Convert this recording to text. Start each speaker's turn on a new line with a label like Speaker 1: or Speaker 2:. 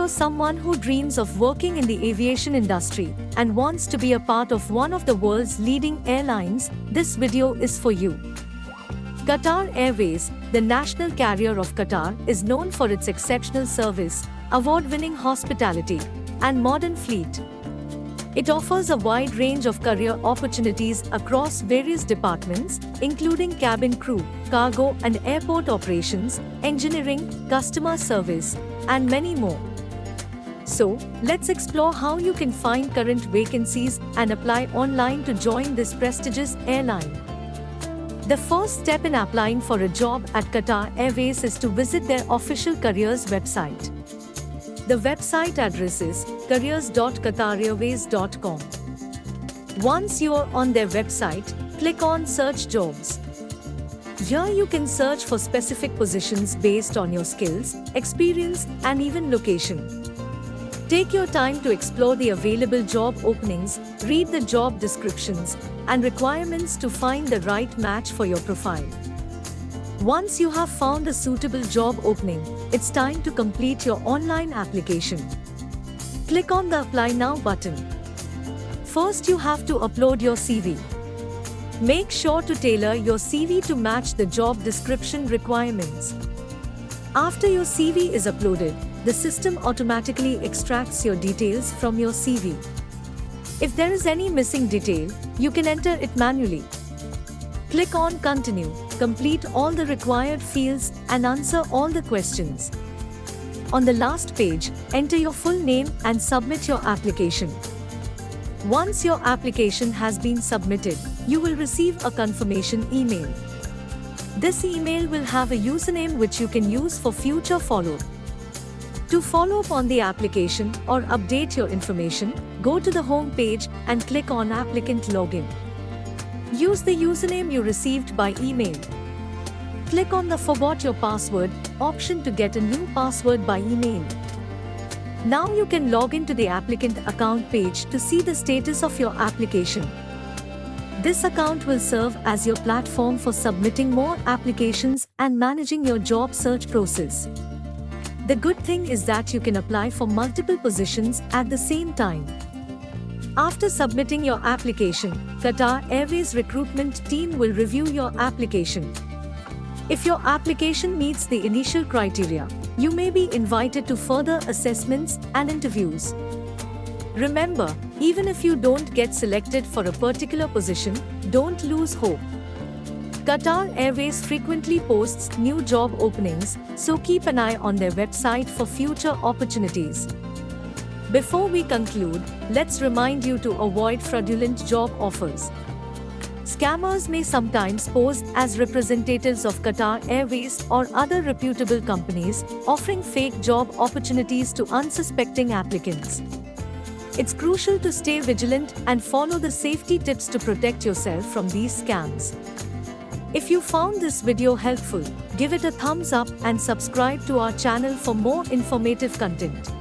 Speaker 1: you're someone who dreams of working in the aviation industry and wants to be a part of one of the world's leading airlines, this video is for you. Qatar Airways, the national carrier of Qatar, is known for its exceptional service, award-winning hospitality, and modern fleet. It offers a wide range of career opportunities across various departments, including cabin crew, cargo and airport operations, engineering, customer service, and many more. So, let's explore how you can find current vacancies and apply online to join this prestigious airline. The first step in applying for a job at Qatar Airways is to visit their official careers website. The website address is careers.qatarairways.com. Once you are on their website, click on Search Jobs. Here you can search for specific positions based on your skills, experience, and even location. Take your time to explore the available job openings, read the job descriptions, and requirements to find the right match for your profile. Once you have found a suitable job opening, it's time to complete your online application. Click on the Apply Now button. First, you have to upload your CV. Make sure to tailor your CV to match the job description requirements. After your CV is uploaded, the system automatically extracts your details from your CV. If there is any missing detail, you can enter it manually. Click on Continue, complete all the required fields, and answer all the questions. On the last page, enter your full name and submit your application. Once your application has been submitted, you will receive a confirmation email. This email will have a username which you can use for future follow-up. To follow up on the application or update your information, go to the home page and click on Applicant Login. Use the username you received by email. Click on the Forgot Your Password option to get a new password by email. Now you can log into the applicant account page to see the status of your application. This account will serve as your platform for submitting more applications and managing your job search process. The good thing is that you can apply for multiple positions at the same time. After submitting your application, Qatar Airways recruitment team will review your application. If your application meets the initial criteria, you may be invited to further assessments and interviews. Remember, even if you don't get selected for a particular position, don't lose hope. Qatar Airways frequently posts new job openings, so keep an eye on their website for future opportunities. Before we conclude, let's remind you to avoid fraudulent job offers. Scammers may sometimes pose as representatives of Qatar Airways or other reputable companies, offering fake job opportunities to unsuspecting applicants. It's crucial to stay vigilant and follow the safety tips to protect yourself from these scams. If you found this video helpful, give it a thumbs up and subscribe to our channel for more informative content.